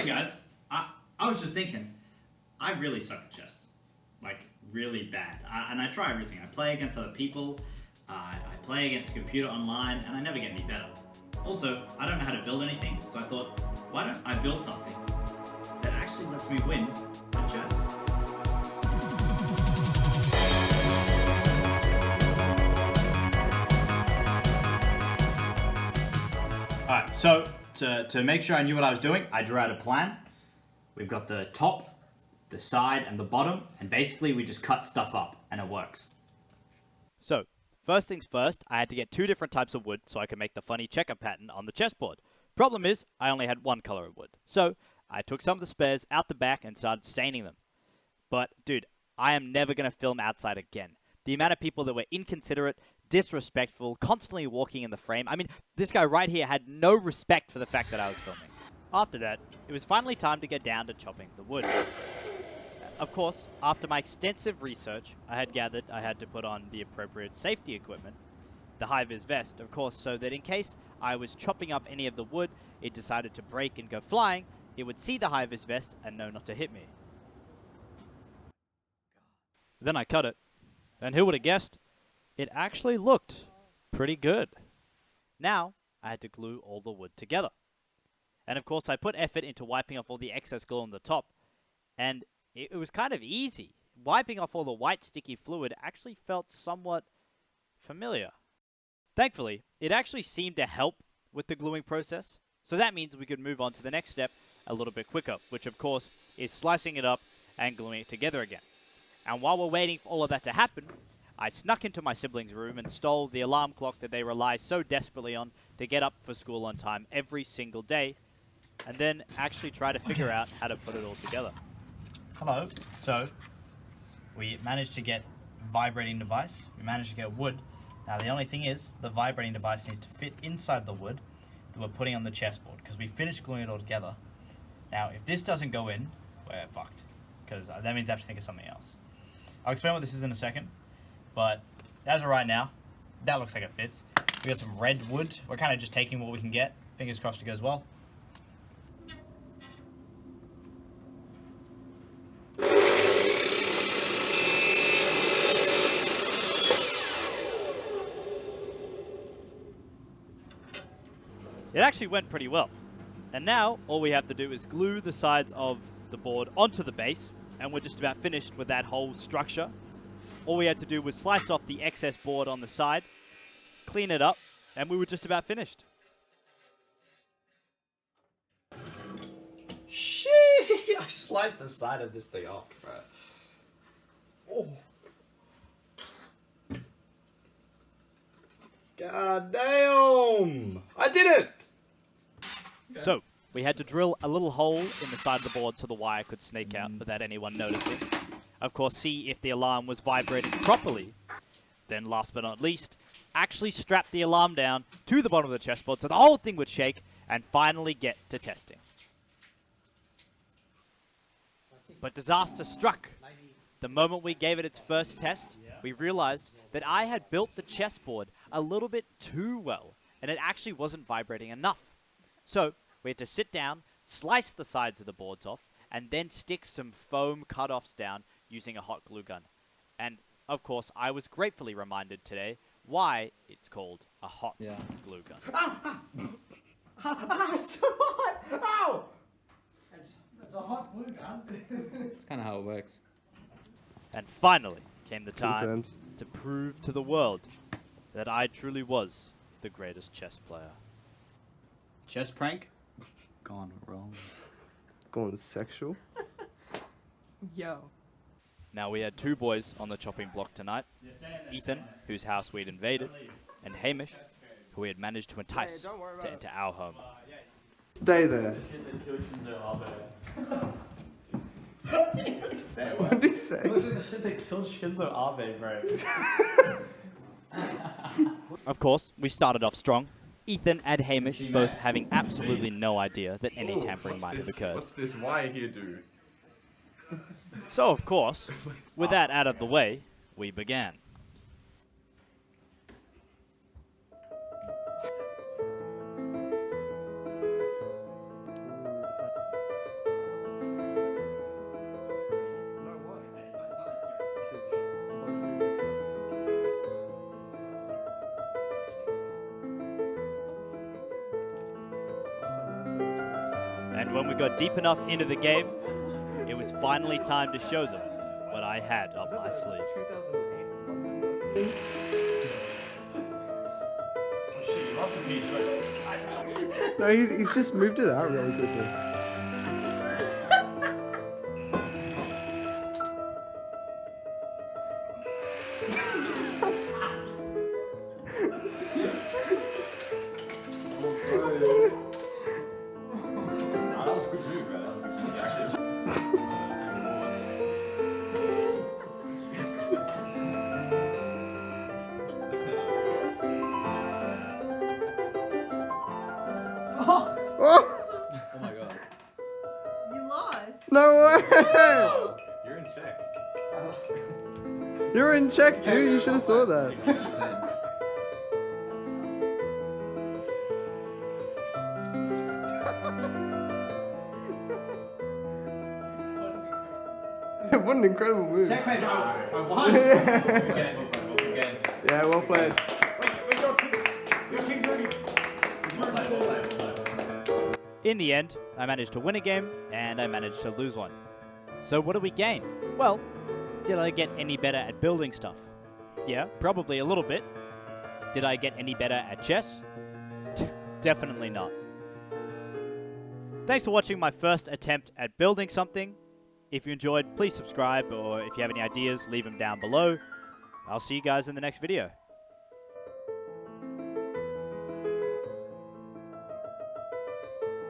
Hey guys, I was just thinking, I really suck at chess. Like, really bad. And I try everything. I play against other people, I play against a computer online, and I never get any better. Also, I don't know how to build anything, so I thought, why don't I build something that actually lets me win at chess? Alright, so to make sure I knew what I was doing, I drew out a plan. We've got the top, the side, and the bottom, and basically we just cut stuff up, and it works. So, first things first, I had to get 2 different types of wood so I could make the funny checker pattern on the chessboard. Problem is, I only had one color of wood. So, I took some of the spares out the back and started staining them. But, dude, I am never going to film outside again. The amount of people that were inconsiderate, disrespectful, constantly walking in the frame. I mean, this guy right here had no respect for the fact that I was filming. After that, it was finally time to get down to chopping the wood. Of course, after my extensive research, I had gathered I had to put on the appropriate safety equipment, the high-vis vest, of course, so that in case I was chopping up any of the wood, it decided to break and go flying, it would see the high-vis vest and know not to hit me. Then I cut it, and who would have guessed? It actually looked pretty good. Now, I had to glue all the wood together. And of course, I put effort into wiping off all the excess glue on the top, and it was kind of easy. Wiping off all the white sticky fluid actually felt somewhat familiar. Thankfully, it actually seemed to help with the gluing process, so that means we could move on to the next step a little bit quicker, which of course is slicing it up and gluing it together again. And while we're waiting for all of that to happen, I snuck into my siblings' room and stole the alarm clock that they rely so desperately on to get up for school on time every single day, and then actually try to figure out how to put it all together. Hello. So, we managed to get vibrating device. We managed to get wood. Now the only thing is, the vibrating device needs to fit inside the wood that we're putting on the chessboard, because we finished gluing it all together. Now, if this doesn't go in, we're fucked, because that means I have to think of something else. I'll explain what this is in a second, but as of right now, that looks like it fits. We got some red wood. We're kind of just taking what we can get. Fingers crossed it goes well. It actually went pretty well. And now, all we have to do is glue the sides of the board onto the base, and we're just about finished with that whole structure. All we had to do was slice off the excess board on the side, clean it up, and we were just about finished. Shit! I sliced the side of this thing off, bro. Oh. God damn! I did it! Okay. So, we had to drill a little hole in the side of the board so the wire could snake out without anyone noticing. Of course, see if the alarm was vibrating properly. Then, last but not least, actually strap the alarm down to the bottom of the chessboard so the whole thing would shake, and finally get to testing. But disaster struck. The moment we gave it its first test, we realized that I had built the chessboard a little bit too well, and it actually wasn't vibrating enough. So, we had to sit down, slice the sides of the boards off, and then stick some foam cut-offs down using a hot glue gun. And, of course, I was gratefully reminded today why it's called a hot glue gun. It's so hot! Ow! It's a hot glue gun. That's kind of how it works. And finally came the time Confirmed. to prove to the world that I truly was the greatest chess player. Chess prank? Gone wrong. Going sexual. Yo. Now we had 2 boys on the chopping block tonight. Ethan, whose house we'd invaded, and Hamish, who we had managed to entice to enter our home. Stay there. What did he say? Looks like the shit that killed Shinzo Abe, bro. Of course, we started off strong. Ethan and Hamish both having absolutely no idea that any tampering might have occurred. What's this wire here do? So, of course, with that out of the way, we began. And when we got deep enough into the game, it was finally time to show them what I had up my sleeve. 2008 London. Oh shit, you lost a piece. No, he's just moved it out really quickly. That was a good move, man. That was a good move. Actually, Oh! Oh my god. You lost. No way! oh, you're in check. You were in check, dude. You should have saw that. 50%. What an incredible move. Checkmate, I won. Again. Yeah, well played. Wait, your king's ready. In the end, I managed to win a game, and I managed to lose one. So what do we gain? Well, did I get any better at building stuff? Yeah, probably a little bit. Did I get any better at chess? Definitely not. Thanks for watching my first attempt at building something. If you enjoyed, please subscribe, or if you have any ideas, leave them down below. I'll see you guys in the next video.